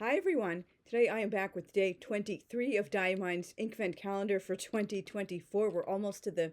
Hi everyone! Today I am back with day 23 of Diamine's Inkvent Calendar for 2024. We're almost to the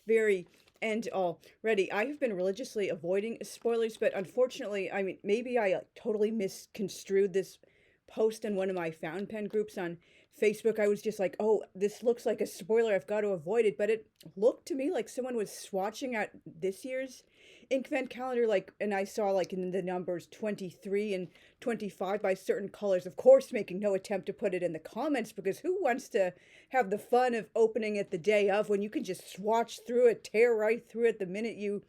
very end already. I have been religiously avoiding spoilers, but unfortunately, maybe I totally misconstrued this post in one of my fountain pen groups on Facebook. I was just like, oh, this looks like a spoiler. I've got to avoid it. But it looked to me like someone was swatching at this year's Inkvent calendar, like, and I saw like in the numbers 23 and 25 by certain colors, of course, making no attempt to put it in the comments because who wants to have the fun of opening it the day of when you can just swatch through it, tear right through it the minute you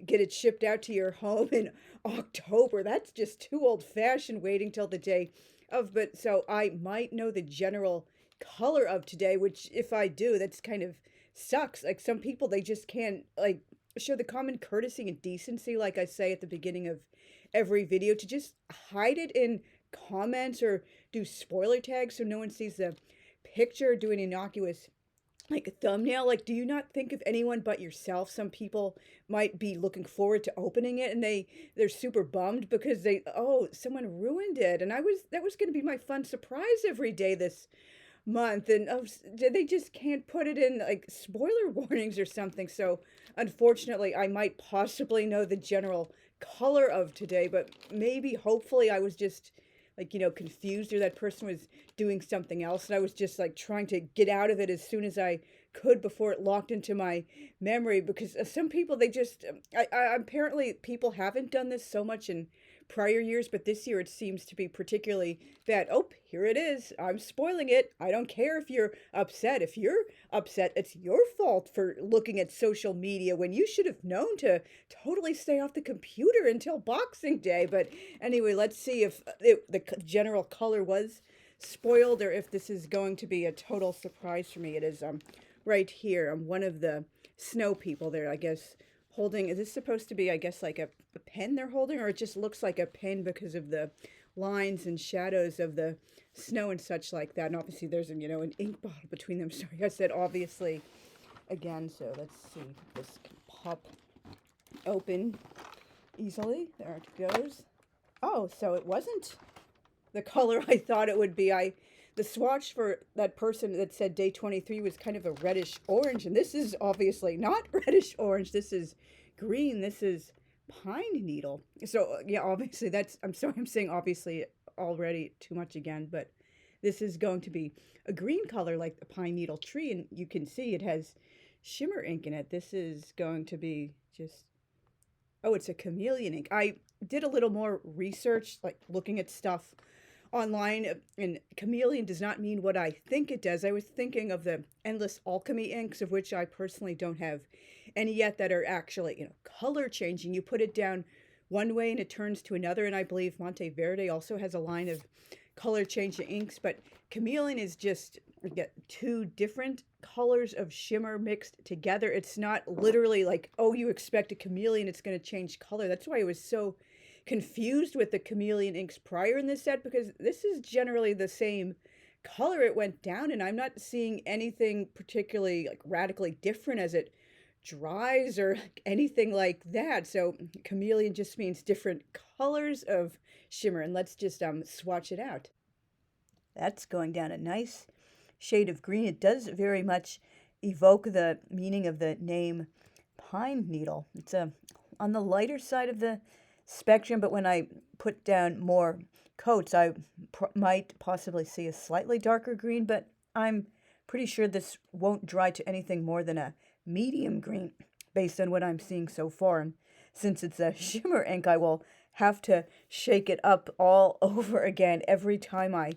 get it shipped out to your home in October? That's just too old fashioned waiting till the day of. But so I might know the general color of today, which if I do, that's kind of sucks. Like some people, they just can't like show the common courtesy and decency, like I say at the beginning of every video, to just hide it in comments or do spoiler tags so no one sees the picture, do an innocuous like a thumbnail. Like, do you not think of anyone but yourself? Some people might be looking forward to opening it and they're super bummed because someone ruined it, and that was going to be my fun surprise every day this month, and they just can't put it in like spoiler warnings or something. So unfortunately I might possibly know the general color of today, but maybe hopefully I was just like, confused, or that person was doing something else and I was just like trying to get out of it as soon as I could before it locked into my memory. Because some people, they just apparently people haven't done this so much in prior years, but this year it seems to be particularly bad. Oh, here it is. I'm spoiling it. I don't care if you're upset. If you're upset, it's your fault for looking at social media when you should have known to totally stay off the computer until Boxing Day. But anyway, let's see if the general color was spoiled or if this is going to be a total surprise for me. It is right here. I'm one of the snow people there, I guess, holding. Is this supposed to be, I guess, like a pen they're holding, or it just looks like a pen because of the lines and shadows of the snow and such like that? And obviously there's an ink bottle between them. Sorry, I said obviously again. So let's see if this can pop open easily. There it goes. Oh, so it wasn't the color I thought it would be. The swatch for that person that said day 23 was kind of a reddish orange, and this is obviously not reddish orange. This is green. This is pine needle. So yeah, obviously I'm sorry, I'm saying obviously already too much again, but this is going to be a green color like the pine needle tree, and you can see it has shimmer ink in it. This is going to be just, oh, it's a chameleon ink. I did a little more research, like looking at stuff online, and chameleon does not mean what I think it does. I was thinking of the endless alchemy inks, of which I personally don't have any yet, that are actually, color changing. You put it down one way and it turns to another, and I believe Monteverde also has a line of color changing inks, but chameleon is just two different colors of shimmer mixed together. It's not literally like, oh, you expect a chameleon, it's going to change color. That's why I was so confused with the chameleon inks prior in this set, because this is generally the same color it went down, and I'm not seeing anything particularly like radically different as it dries or anything like that. So chameleon just means different colors of shimmer, and let's just swatch it out. That's going down a nice shade of green. It does very much evoke the meaning of the name pine needle. It's on the lighter side of the spectrum, but when I put down more coats, I might possibly see a slightly darker green, but I'm pretty sure this won't dry to anything more than a medium green based on what I'm seeing so far. And since it's a shimmer ink, I will have to shake it up all over again every time I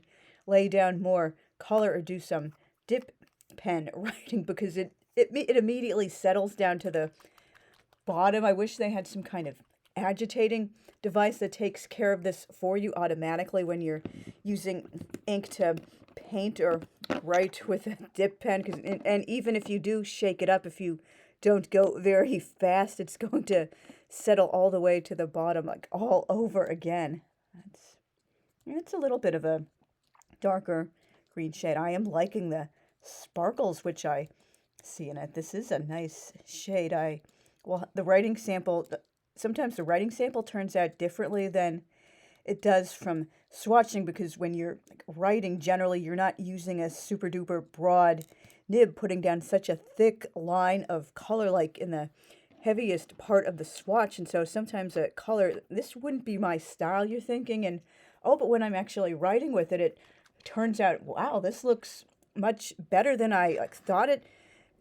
lay down more color or do some dip pen writing, because it immediately settles down to the bottom. I wish they had some kind of agitating device that takes care of this for you automatically when you're using ink to paint or write with a dip pen. And even if you do shake it up, if you don't go very fast, it's going to settle all the way to the bottom, like all over again. It's a little bit of a darker green shade. I am liking the sparkles which I see in it. This is a nice shade. The writing sample, sometimes the writing sample turns out differently than it does from swatching, because when you're like writing, generally you're not using a super duper broad nib, putting down such a thick line of color like in the heaviest part of the swatch. And so sometimes a color, this wouldn't be my style, you're thinking, and oh, but when I'm actually writing with it, it turns out, wow, this looks much better than I like thought it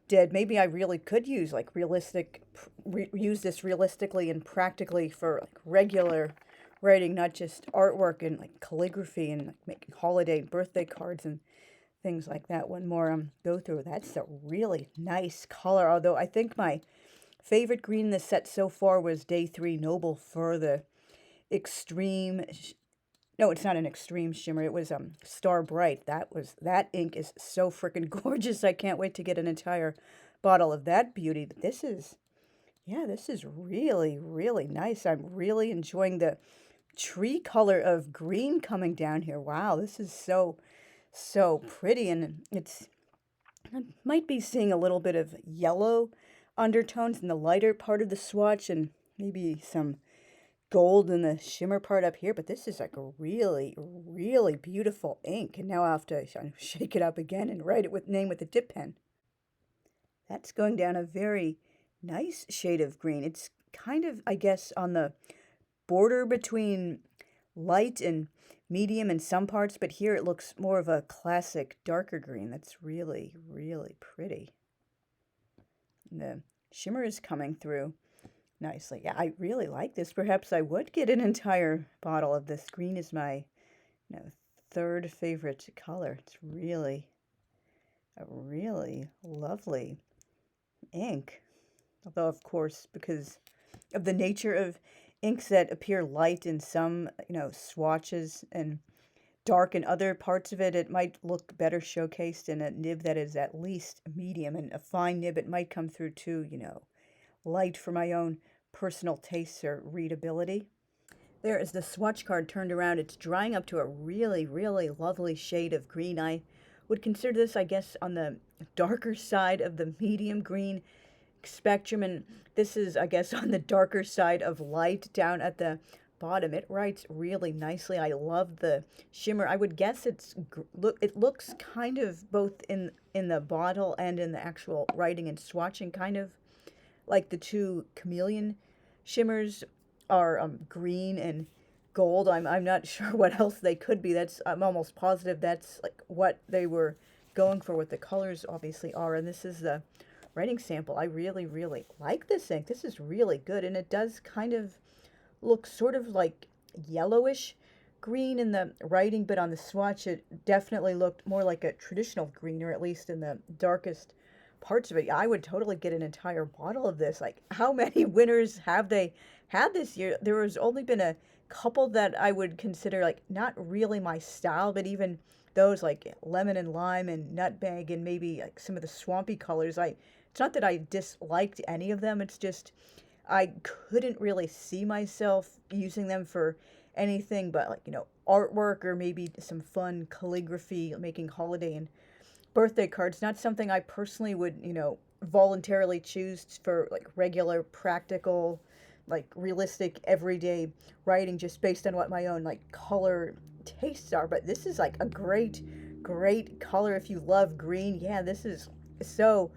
did. Maybe I really could use like use this realistically and practically for like regular writing, not just artwork and like calligraphy and like making holiday and birthday cards and things like that. One more go through. That's a really nice color. Although I think my favorite green in the set so far was Day 3 Noble for the extreme. No, it's not an extreme shimmer. It was Star Bright. That ink is so freaking gorgeous. I can't wait to get an entire bottle of that beauty. But this is, yeah, this is really, really nice. I'm really enjoying the tree color of green coming down here. Wow, this is so pretty, and I might be seeing a little bit of yellow undertones in the lighter part of the swatch and maybe some gold in the shimmer part up here, but this is like a really, really beautiful ink. And now I have to shake it up again and write it with a dip pen. That's going down a very nice shade of green. It's kind of, I guess, on the border between light and medium in some parts, but here it looks more of a classic darker green. That's really, really pretty. And the shimmer is coming through nicely. Yeah, I really like this. Perhaps I would get an entire bottle of this. Green is my third favorite color. It's really a really lovely ink. Although, of course, because of the nature of inks that appear light in some, swatches and dark in other parts of it, it might look better showcased in a nib that is at least medium. And a fine nib, it might come through too, light for my own personal tastes or readability. There is the swatch card turned around. It's drying up to a really, really lovely shade of green. I would consider this, I guess, on the darker side of the medium green spectrum, and this is, I guess, on the darker side of light down at the bottom. It writes really nicely. I love the shimmer. I would guess it looks kind of both in the bottle and in the actual writing and swatching, kind of like the two chameleon shimmers are green and gold. I'm not sure what else they could be. I'm almost positive that's like what they were going for, what the colors obviously are. And this is the writing sample. I really, really like this ink. This is really good, and it does kind of look sort of like yellowish green in the writing, but on the swatch it definitely looked more like a traditional green, or at least in the darkest parts of it. I would totally get an entire bottle of this. Like, how many winners have they had this year? There has only been a couple that I would consider like not really my style, but even those like lemon and lime and nutmeg and maybe like some of the swampy colors, it's not that I disliked any of them. It's just I couldn't really see myself using them for anything but like, artwork or maybe some fun calligraphy, making holiday and birthday cards. Not something I personally would, voluntarily choose for like regular, practical, like realistic, everyday writing just based on what my own like color tastes are. But this is like a great, great color if you love green. Yeah, this is so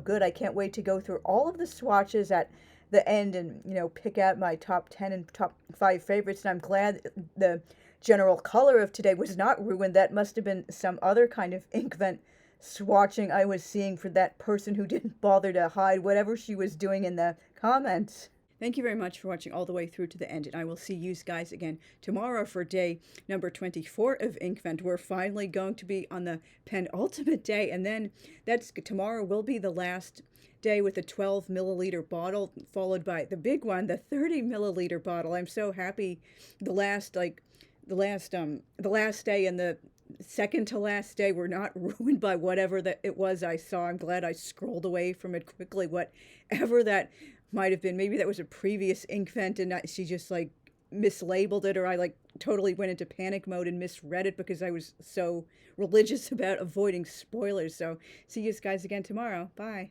good. I can't wait to go through all of the swatches at the end and, pick out my top 10 and top 5 favorites. And I'm glad the general color of today was not ruined. That must have been some other kind of Inkvent swatching I was seeing for that person who didn't bother to hide whatever she was doing in the comments. Thank you very much for watching all the way through to the end, and I will see you guys again tomorrow for day number 24 of Inkvent. We're finally going to be on the penultimate day, and then tomorrow will be the last day with a 12 milliliter bottle, followed by the big one, the 30 milliliter bottle. I'm so happy the last day and the second to last day were not ruined by whatever that it was I saw. I'm glad I scrolled away from it quickly, whatever that might have been. Maybe that was a previous Inkvent and she just like mislabeled it, or I like totally went into panic mode and misread it because I was so religious about avoiding spoilers. So see you guys again tomorrow. Bye.